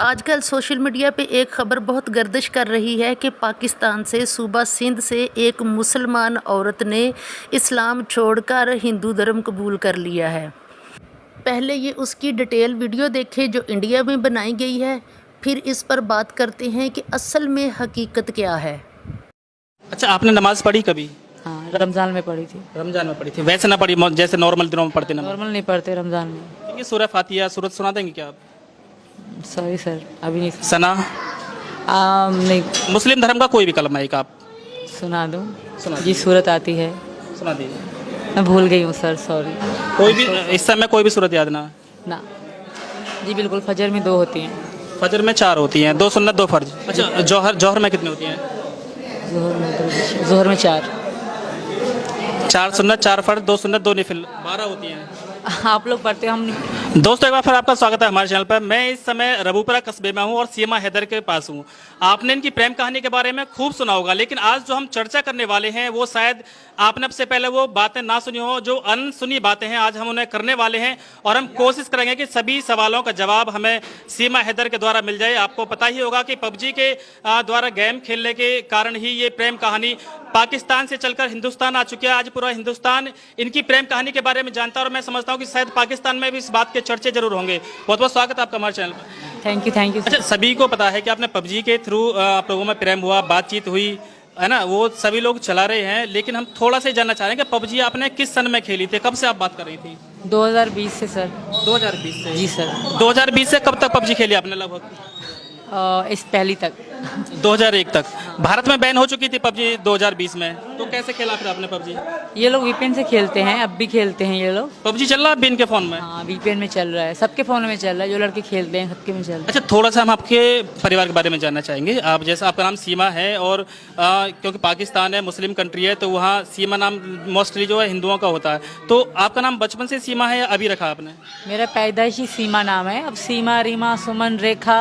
आजकल social media पे एक ख़बर बहुत गर्दिश कर रही है कि पाकिस्तान से सूबा सिंध से एक मुसलमान औरत ने इस्लाम छोड़कर हिंदू धर्म कबूल कर लिया है। पहले ये उसकी डिटेल वीडियो देखें जो इंडिया में बनाई गई है, फिर इस पर बात करते हैं कि असल में हकीकत क्या है। अच्छा, आपने नमाज पढ़ी कभी? हाँ, रमज़ान में पढ़ी थी। रमजान में पढ़ी थी, वैसे ना पढ़ी जैसे नॉर्मल दिनों में पढ़ते नमाज? नॉर्मल नहीं पढ़ते रमज़ान में। ठीक है, सूरह फातिहा सूरत सुना देंगे क्या आप? सॉरी सर, अभी नहीं सना नहीं मुस्लिम धर्म का कोई भी कलमा एक आप सुना दूँ। सुना जी सूरत आती है, सुना दीजिए। मैं भूल गई हूँ सर, सॉरी। कोई भी इस समय कोई भी सूरत याद ना? ना जी, बिल्कुल। फजर में 2 होती हैं। फजर में 4 होती हैं, 2 सुन्नत 2 फर्ज। अच्छा, जौहर में कितनी होती हैं? ज़ोहर में 4। 4 सुन्नत 4 फर्ज 2 सुन्नत 2 नफिल 12 होती हैं। आप लोग पढ़ते हो, हम नहीं। दोस्तों, एक बार फिर आपका स्वागत है हमारे चैनल पर। मैं इस समय रबूपुरा कस्बे में हूँ और सीमा हैदर के पास हूँ। आपने इनकी प्रेम कहानी के बारे में खूब सुना होगा, लेकिन आज जो हम चर्चा करने वाले हैं वो शायद आपने अब से पहले वो बातें ना सुनी हो, जो अनसुनी बातें हैं आज हम उन्हें करने वाले हैं और हम कोशिश करेंगे कि सभी सवालों का जवाब हमें सीमा हैदर के द्वारा मिल जाए। आपको पता ही होगा कि पबजी के द्वारा गेम खेलने के कारण ही ये प्रेम कहानी पाकिस्तान से चलकर हिंदुस्तान आ चुकी है। आज पूरा हिंदुस्तान इनकी प्रेम कहानी के बारे में जानता है और मैं समझता हूँ कि शायद पाकिस्तान में भी इस बात के चर्चे जरूर होंगे। बहुत बहुत स्वागत है आपका हमारे चैनल पर। Thank you. अच्छा, सभी को पता है कि आपने पबजी के थ्रू आप लोगों में प्रेम हुआ, बातचीत हुई है ना, वो सभी लोग चला रहे हैं, लेकिन हम थोड़ा सा जानना चाह रहे हैं कि पबजी आपने किस सन में खेली थी, कब से आप बात कर रही थी? 2020 से सर। 2020 से? जी सर। 2020 से कब तक पबजी खेली आपने? लगभग इस पहली तक 2001 तक। भारत में बैन हो चुकी थी पबजी 2020 में, तो कैसे खेला फिर आपने पबजी? ये लोग वीपीएन से खेलते हैं, अब भी खेलते हैं ये लोग। पबजी चल रहा है बिन के फोन में? हाँ, वीपीएन में चल रहा है, सबके फ़ोन में चल रहा है, जो लड़के खेलते हैं सबके में चल रहा है। अच्छा, थोड़ा सा हम आपके परिवार के बारे में जानना चाहेंगे। आप जैसा आपका नाम सीमा है और क्योंकि पाकिस्तान है, मुस्लिम कंट्री है, तो वहाँ सीमा नाम मोस्टली जो है हिंदुओं का होता है, तो आपका नाम बचपन से सीमा है या अभी रखा आपने? मेरा पैदाइशी सीमा नाम है, अब सीमा, रीमा, सुमन, रेखा,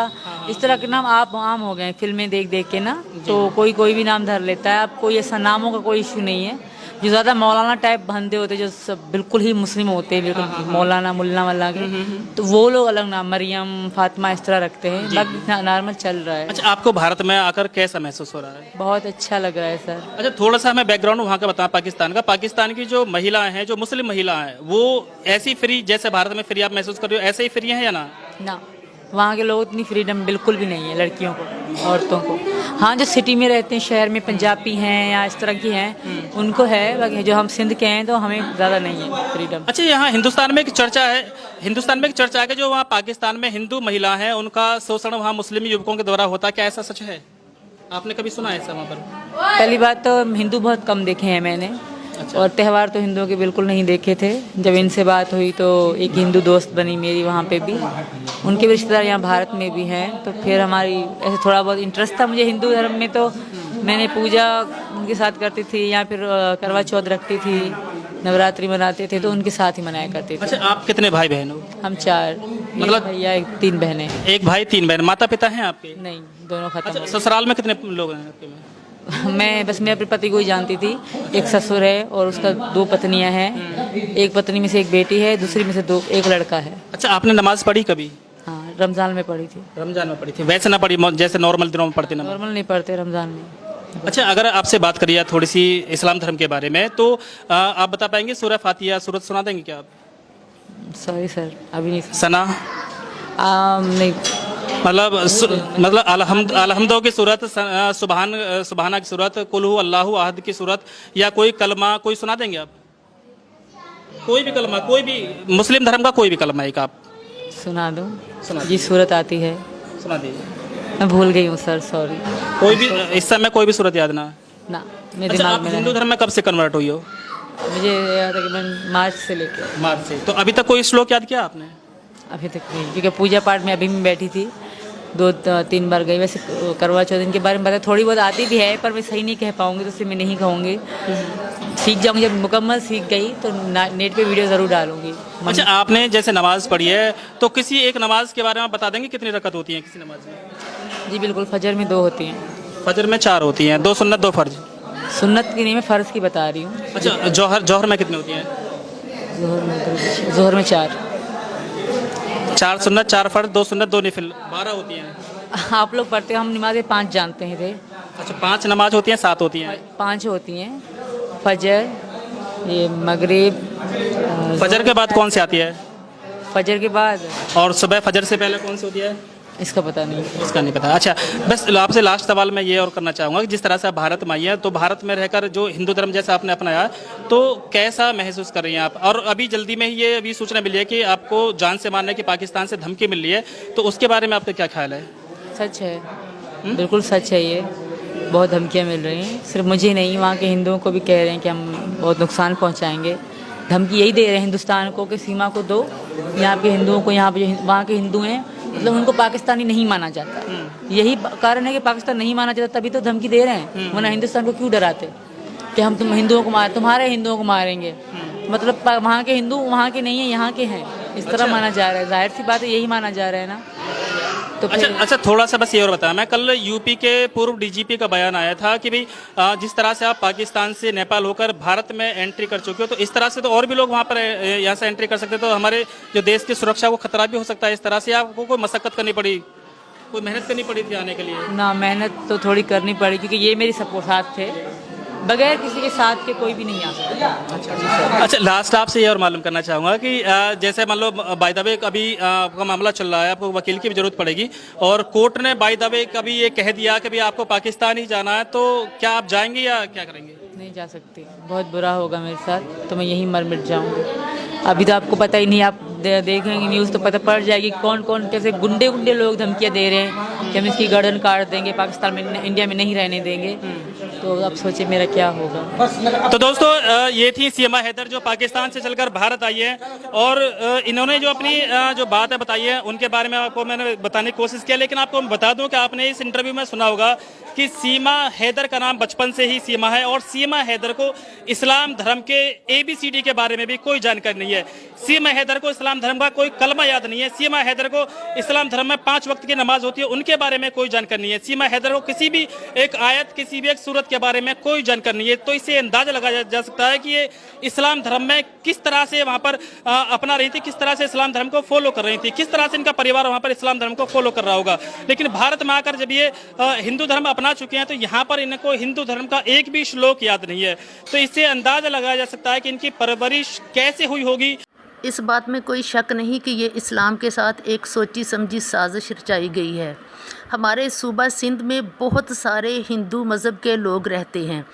इस तरह के नाम आप आम हो गए हैं फिल्में देख देख के ना, तो कोई भी नाम धर लेता है। अब कोई ऐसा नामों का कोई इशू नहीं है। जो ज़्यादा मौलाना टाइप बंदे होते हैं, जो सब बिल्कुल ही मुस्लिम होते हैं, बिल्कुल मौलाना मुल्ला वल्ला के, तो वो लोग अलग नाम, मरियम, फातिमा इस तरह रखते हैं। बाकी नॉर्मल चल रहा है। अच्छा, आपको भारत में आकर कैसा महसूस हो रहा है? बहुत अच्छा लग रहा है सर। अच्छा, थोड़ा सा हमें बैकग्राउंड वहाँ का बताएं पाकिस्तान का। पाकिस्तान की जो महिलाएं हैं, जो मुस्लिम महिलाएं हैं, वो ऐसी फ्री जैसे भारत में फ्री आप महसूस कर रहे हो, ऐसे ही फ्री हैं या ना? वहाँ के लोग इतनी फ्रीडम बिल्कुल भी नहीं है लड़कियों को, औरतों को। हाँ, जो सिटी में रहते हैं, शहर में पंजाबी हैं या इस तरह की हैं, उनको है। बाकी जो हम सिंध के हैं तो हमें ज़्यादा नहीं है फ्रीडम। अच्छा, यहाँ हिंदुस्तान में एक चर्चा है कि जो वहाँ पाकिस्तान में हिंदू महिला हैं उनका शोषण वहाँ मुस्लिम युवकों के द्वारा होता है, क्या ऐसा सच है? आपने कभी सुना है ऐसा वहाँ पर? पहली बात तो हिंदू बहुत कम देखे हैं मैंने। अच्छा। और त्यौहार तो हिंदुओं के बिल्कुल नहीं देखे थे। जब इनसे बात हुई तो एक हिंदू दोस्त बनी मेरी वहाँ पे भी, उनके भी रिश्तेदार यहाँ भारत में भी हैं, तो फिर हमारी ऐसे थोड़ा बहुत इंटरेस्ट था मुझे हिंदू धर्म में, तो मैंने पूजा उनके साथ करती थी, या फिर करवा चौथ रखती थी, नवरात्रि मनाते थे तो उनके साथ ही मनाया करते थे। अच्छा, आप कितने भाई बहन हो? हम 4, मतलब भैया 3 बहनें। 1 भाई 3 बहन। माता पिता हैं आपके? नहीं, दोनों खत्म। अच्छा, ससुराल में कितने लोग हैं आपके में? मैं अपने पति को ही जानती थी। एक ससुर है और उसका 2 पत्नियां हैं। एक पत्नी में से एक बेटी है, दूसरी में से 1 लड़का है। अच्छा, आपने नमाज पढ़ी कभी? हाँ, रमज़ान में पढ़ी थी। रमजान में पढ़ी थी, वैसे ना पढ़ी जैसे नॉर्मल दिनों में पढ़ते? नॉर्मल नहीं पढ़ते रमज़ान में। अच्छा, अगर आपसे बात करिए थोड़ी सी इस्लाम धर्म के बारे में, तो आप बता पाएंगे सूरह फातिहा सूरत सुना देंगे क्या आप? सॉरी सर, अभी नहीं। सना नहीं, मतलब अलहम्दो की सूरत, सुबहाना की सूरत, कुल हु अल्लाहु अहद की सूरत, या कोई कलमा कोई सुना देंगे आप? कोई भी कलमा, कोई भी मुस्लिम धर्म का कोई भी कलमा एक आप सुना दूँ? सुना जी सूरत आती है, सुना दीजिए। मैं भूल गई हूँ सर, सॉरी। कोई भी इस समय कोई भी सूरत याद ना? मेरे अच्छा, दिमाग आप में हिंदू धर्म में कब से कन्वर्ट हुई हो? मुझे याद है कि मैं मार्च से लेकर मार्च से। तो अभी तक कोई श्लोक याद किया आपने? अभी तक नहीं, क्योंकि पूजा पाठ में अभी भी बैठी थी, 2-3 बार गई। वैसे करवा चौथ इनके बारे में पता थोड़ी बहुत आती भी है, पर मैं सही नहीं कह पाऊँगी, तो उससे मैं नहीं कहूँगी। सीख जाऊँगी, जब मुकम्मल सीख गई तो नेट पे वीडियो ज़रूर डालूँगी। अच्छा, आपने जैसे नमाज पढ़ी है, तो किसी एक नमाज के बारे में बता देंगे कितनी रकत होती है किसी नमाज में? जी बिल्कुल। फजर में 2 होती हैं। फजर में 4 होती हैं, 2 सुन्नत 2 फर्ज। सुन्नत की नहीं, मैं फ़र्ज़ की बता रही हूँ। अच्छा, जौहर में कितनी होती हैं? ज़ोहर में 4। 4 सुन्नत 4 फ़र्ज 2 सुन्नत 2 नफिल 12 होती हैं। आप लोग पढ़ते हो, हम नमाज़ें 5 जानते हैं थे। अच्छा 5 नमाज होती हैं 7 होती हैं? 5 होती हैं, फजर, ये मगरिब, फजर के बाद कौन सी आती है? फजर के बाद और सुबह फजर से पहले कौन सी होती है? इसका पता नहीं। इसका नहीं पता। अच्छा बस आपसे लास्ट सवाल मैं ये और करना चाहूँगा कि जिस तरह से आप भारत में आई हैं तो भारत में रहकर जो हिंदू धर्म जैसा आपने अपनाया तो कैसा महसूस कर रही हैं आप? और अभी जल्दी में ही ये अभी सूचना मिली है कि आपको जान से मारने की पाकिस्तान से धमकी मिल रही है, तो उसके बारे में आपका क्या ख्याल है? सच है, बिल्कुल सच है। ये बहुत धमकियाँ मिल रही हैं, सिर्फ मुझे नहीं, वहाँ के हिंदुओं को भी कह रहे हैं कि हम बहुत नुकसान पहुँचाएंगे। धमकी यही दे रहे हैं हिंदुस्तान को कि सीमा को दो, यहाँ के हिंदुओं को, यहाँ पे जो वहाँ के हिंदू हैं मतलब उनको पाकिस्तानी नहीं माना जाता। यही कारण है कि पाकिस्तान नहीं माना जाता, तभी तो धमकी दे रहे हैं, वरना हिंदुस्तान को क्यों डराते कि हम हिंदुओं को तुम्हारे हिंदुओं को मारेंगे। मतलब वहाँ के हिंदू वहाँ के नहीं है, यहाँ के हैं, इस तरह माना जा रहा है। जाहिर सी बात है, यही माना जा रहा है ना। तो अच्छा थोड़ा सा बस ये और बताया, मैं कल यूपी के पूर्व डीजीपी का बयान आया था कि भाई जिस तरह से आप पाकिस्तान से नेपाल होकर भारत में एंट्री कर चुके हो, तो इस तरह से तो और भी लोग वहाँ पर यहाँ से एंट्री कर सकते, तो हमारे जो देश की सुरक्षा को खतरा भी हो सकता है। इस तरह से आपको कोई मशक्कत करनी पड़ी, कोई मेहनत करनी पड़ी थी आने के लिए? ना, मेहनत तो थोड़ी करनी पड़ी, क्योंकि ये मेरी सपोर्ट साथ थे, बगैर किसी के साथ के कोई भी नहीं आ सकता। अच्छा लास्ट आपसे ये और मालूम करना चाहूँगा कि जैसे मान लो बाय द वे अभी आपका मामला चल रहा है, आपको वकील की भी जरूरत पड़ेगी और कोर्ट ने बाय द वे कभी ये कह दिया कि भाई आपको पाकिस्तान ही जाना है, तो क्या आप जाएंगे या क्या करेंगे? नहीं जा सकती, बहुत बुरा होगा मेरे साथ, तो मैं यहीं मर मिट जाऊँगी। अभी तो आपको पता ही नहीं, आप देखेंगे न्यूज़ तो पता पड़ जाएगी कौन कौन कैसे गुंडे लोग धमकियाँ दे रहे हैं कि हम इसकी गर्दन काट देंगे, पाकिस्तान में, इंडिया में नहीं रहने देंगे। तो अब सोचिए मेरा क्या होगा। तो दोस्तों ये थी सीमा हैदर जो पाकिस्तान से चलकर भारत आई है और इन्होंने जो अपनी जो बात है बताई है उनके बारे में आपको मैंने बताने की कोशिश किया, लेकिन आपको बता दूं कि आपने इस इंटरव्यू में सुना होगा कि सीमा हैदर का नाम बचपन से ही सीमा है और सीमा हैदर को इस्लाम धर्म के ABCD के बारे में भी कोई जानकारी नहीं है। सीमा हैदर को इस्लाम धर्म का कोई कलमा याद नहीं है। सीमा हैदर को इस्लाम धर्म में 5 वक्त की नमाज होती है, उनके बारे में कोई जानकारी नहीं है। सीमा हैदर को किसी भी एक आयत, किसी भी एक सूरत के बारे में कोई जानकारी नहीं है। तो इससे अंदाजा लगाया जा सकता है कि ये इस्लाम धर्म में किस तरह से वहाँ पर अपना रही थी, किस तरह से इस्लाम धर्म को फॉलो कर रही थी, किस तरह से इनका परिवार वहाँ पर इस्लाम धर्म को फॉलो कर रहा होगा। लेकिन भारत में आकर जब ये हिंदू धर्म अपना चुके हैं तो यहाँ पर इनको हिंदू धर्म का एक भी श्लोक याद नहीं है। तो इससे अंदाजा लगाया जा सकता है कि इनकी परवरिश कैसे हुई होगी। इस बात में कोई शक नहीं कि ये इस्लाम के साथ एक सोची समझी साजिश रचाई गई है। हमारे सूबा सिंध में बहुत सारे हिंदू मज़हब के लोग रहते हैं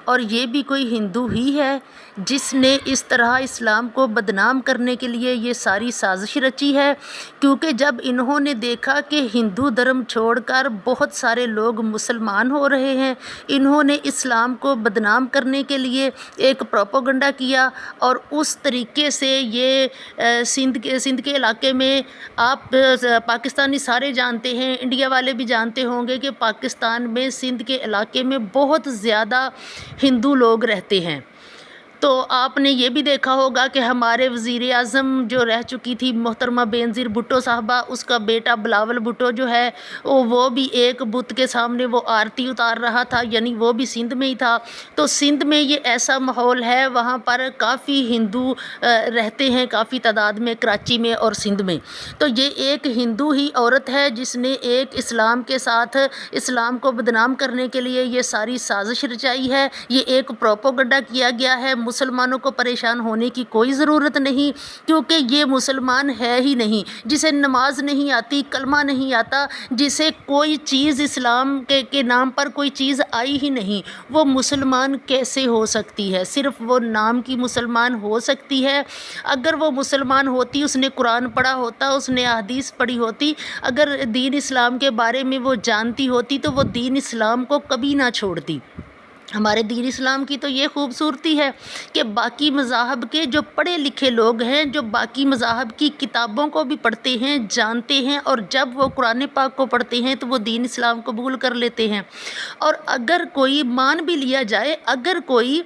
और ये भी कोई हिंदू ही है जिसने इस तरह इस्लाम को बदनाम करने के लिए ये सारी साजिश रची है। क्योंकि जब इन्होंने देखा कि हिंदू धर्म छोड़कर बहुत सारे लोग मुसलमान हो रहे हैं, इन्होंने इस्लाम को बदनाम करने के लिए एक प्रोपेगेंडा किया और उस तरीके से ये सिंध के इलाके में आप पाकिस्तानी सारे जानते हैं, इंडिया वाले भी जानते होंगे कि पाकिस्तान में सिंध के इलाके में बहुत ज़्यादा हिंदू लोग रहते हैं। तो आपने ये भी देखा होगा कि हमारे वज़ीर आज़म जो रह चुकी थी मोहतरमा बेनज़ीर भुट्टो साहबा, उसका बेटा बिलावल भुट्टो जो है वो भी एक बुत के सामने वो आरती उतार रहा था, यानी वो भी सिंध में ही था। तो सिंध में ये ऐसा माहौल है, वहाँ पर काफ़ी हिंदू रहते हैं, काफ़ी तादाद में, कराची में और सिंध में। तो ये एक हिंदू ही औरत है जिसने एक इस्लाम के साथ इस्लाम को बदनाम करने के लिए ये सारी साजिश रचाई है। ये एक प्रोपेगेंडा किया गया है। मुसलमानों को परेशान होने की कोई ज़रूरत नहीं, क्योंकि ये मुसलमान है ही नहीं, जिसे नमाज नहीं आती, कलमा नहीं आता, जिसे कोई चीज़ इस्लाम के नाम पर कोई चीज़ आई ही नहीं, वो मुसलमान कैसे हो सकती है? सिर्फ़ वो नाम की मुसलमान हो सकती है। अगर वो मुसलमान होती, उसने कुरान पढ़ा होता, उसने हदीस पढ़ी होती, अगर दीन इस्लाम के बारे में वो जानती होती तो वो दीन इस्लाम को कभी ना छोड़ती। हमारे दीन इस्लाम की तो ये खूबसूरती है कि बाकी मज़ाहब के जो पढ़े लिखे लोग हैं, जो बाकी मज़ाहब की किताबों को भी पढ़ते हैं, जानते हैं, और जब वो कुरान पाक को पढ़ते हैं तो वो दीन इस्लाम कबूल कर लेते हैं। और अगर कोई मान भी लिया जाए, अगर कोई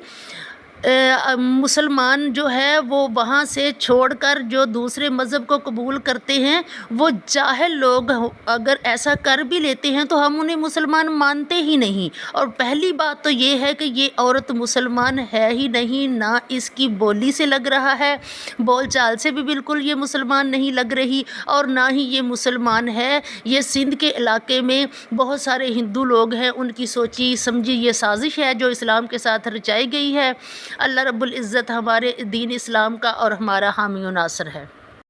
मुसलमान जो है वो वहाँ से छोड़कर जो दूसरे मज़हब को कबूल करते हैं, वो जाहिल लोग अगर ऐसा कर भी लेते हैं तो हम उन्हें मुसलमान मानते ही नहीं। और पहली बात तो ये है कि ये औरत मुसलमान है ही नहीं, ना इसकी बोली से लग रहा है, बोल चाल से भी बिल्कुल ये मुसलमान नहीं लग रही, और ना ही ये मुसलमान है। ये सिंध के इलाके में बहुत सारे हिंदू लोग हैं, उनकी सोची समझी ये साजिश है जो इस्लाम के साथ रचाई गई है। अल्लाह रब्बुल इज़्ज़त हमारे दीन इस्लाम का और हमारा हामी व नासिर है।